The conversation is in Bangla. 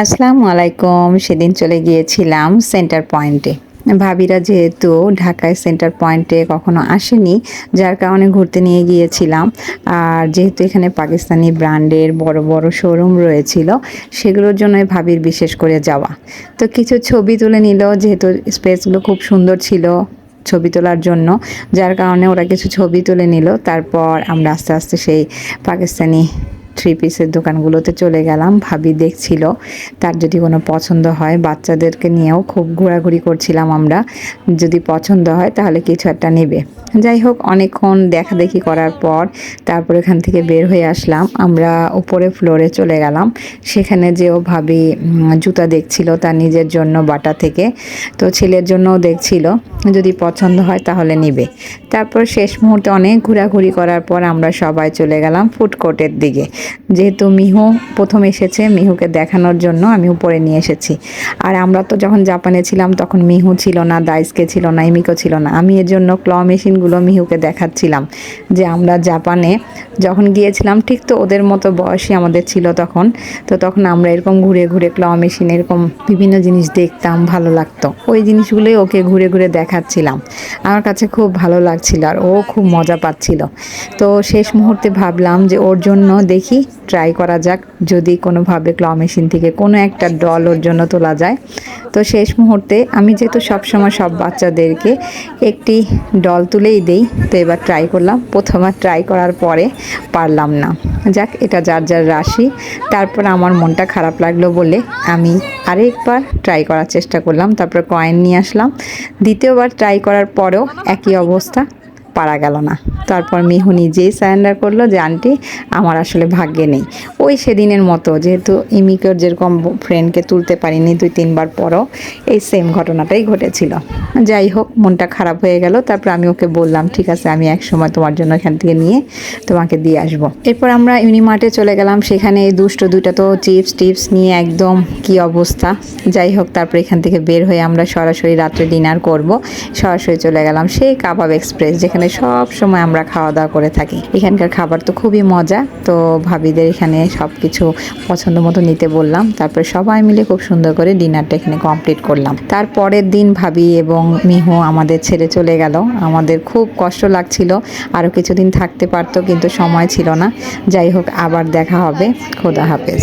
আসসালামু আলাইকুম। সেদিন চলে গিয়েছিলাম সেন্টার পয়েন্টে। ভাবিরা যেহেতু ঢাকায় সেন্টার পয়েন্টে কখনো আসেনি, যার কারণে ঘুরতে নিয়ে গিয়েছিলাম। আর যেহেতু এখানে পাকিস্তানি ব্র্যান্ডের বড় বড় শোরুম রয়েছিল, সেগুলোর জন্যই ভাবির বিশেষ করে যাওয়া। তো কিছু ছবি তুলে নিল, যেহেতু স্পেসগুলো খুব সুন্দর ছিল ছবি তোলার জন্য, যার কারণে ওরা কিছু ছবি তুলে নিল। তারপর আমরা আস্তে আস্তে সেই পাকিস্তানি থ্রি পিসের দোকানগুলোতে চলে গেলাম। ভাবি দেখছিল তার যদি কোনো পছন্দ হয়, বাচ্চাদেরকে নিয়েও খুব ঘোরাঘুরি করছিলাম আমরা, যদি পছন্দ হয় তাহলে কিছু একটা নেবে। যাই হোক, অনেকক্ষণ দেখাদেখি করার পর তারপর এখান থেকে বের হয়ে আসলাম। আমরা উপরে ফ্লোরে চলে গেলাম। সেখানে যেও ভাবি জুতা দেখছিল তার নিজের জন্য বাটা থেকে, তো ছেলের জন্যও দেখছিল, যদি পছন্দ হয় তাহলে নিবে। তারপর শেষ মুহূর্তে অনেক ঘোরাঘুরি করার পর আমরা সবাই চলে গেলাম ফুড কোর্টের দিকে। যেহেতু মিহু প্রথম এসেছে, মিহুকে দেখানোর জন্য আমি উপরে নিয়ে এসেছি। আর আমরা তো যখন জাপানে ছিলাম তখন মিহু ছিল না, দাইসকে ছিল না, ইমিকো ছিল না। আমি এর জন্য ক্ল মেশিনগুলো মিহুকে দেখাচ্ছিলাম, যে আমরা জাপানে যখন গিয়েছিলাম ঠিক তো ওদের মতো বয়সী আমাদের ছিল তখন। তো তখন আমরা এরকম ঘুরে ঘুরে ক্ল মেশিন এরকম বিভিন্ন জিনিস দেখতাম, ভালো লাগতো। ওই জিনিসগুলোই ওকে ঘুরে ঘুরে দেখাচ্ছিলাম। আমার কাছে খুব ভালো লাগছিল আর ও খুব মজা পাচ্ছিল। তো শেষ মুহূর্তে ভাবলাম যে ওর জন্য দেখি ট্রাই করা যাক, যদি কোনোভাবে ক্ল মেশিন থেকে কোনো একটা ডল ওর জন্য তোলা যায়। তো শেষ মুহূর্তে আমি যেহেতু সবসময় সব বাচ্চাদেরকে একটি ডল তুলেই দেই, তো এবার ট্রাই করলাম। প্রথমবার ট্রাই করার পরে পারলাম না। যাক, এটা যার যার রাশি। তারপর আমার মনটা খারাপ লাগলো বলে আমি আরেকবার ট্রাই করার চেষ্টা করলাম। তারপর কয়েন নিয়ে আসলাম। দ্বিতীয়বার ট্রাই করার পরেও একই অবস্থা, পারা গেল না। তারপর মিহু নিজেই সারেন্ডার করলো যে আন্টি আমার আসলে ভাগ্যে নেই। ওই সেদিনের মতো, যেহেতু ইমিকোর যেরকম ফ্রেন্ডকে তুলতে পারিনি 2-3 বার পরও এই সেম ঘটনাটাই ঘটেছিল। যাই হোক, মনটা খারাপ হয়ে গেল। তারপর আমি ওকে বললাম ঠিক আছে, আমি এক সময় তোমার জন্য এখান থেকে নিয়ে তোমাকে দিয়ে আসবো। এরপর আমরা ইউনিমার্টে চলে গেলাম। সেখানে এই দুষ্ট দুইটা তো চিপস টিপস নিয়ে একদম কি অবস্থা। যাই হোক, তারপর এখান থেকে বের হয়ে আমরা সরাসরি রাত্রে ডিনার করব। সরাসরি চলে গেলাম সেই কাবাব এক্সপ্রেস, যেখানে সব সময় আমরা খাওয়া দাওয়া করে থাকি। এখানকার খাবার তো খুবই মজা। তো ভাবিদের এখানে সব কিছু পছন্দ মতো নিতে বললাম। তারপর সবাই মিলে খুব সুন্দর করে ডিনারটা এখানে কমপ্লিট করলাম। তারপরের দিন ভাবি এবং মিহু আমাদের ছেড়ে চলে গেল। আমাদের খুব কষ্ট লাগছিল, আরও কিছুদিন থাকতে পারতো কিন্তু সময় ছিল না। যাই হোক, আবার দেখা হবে। খোদা হাফেজ।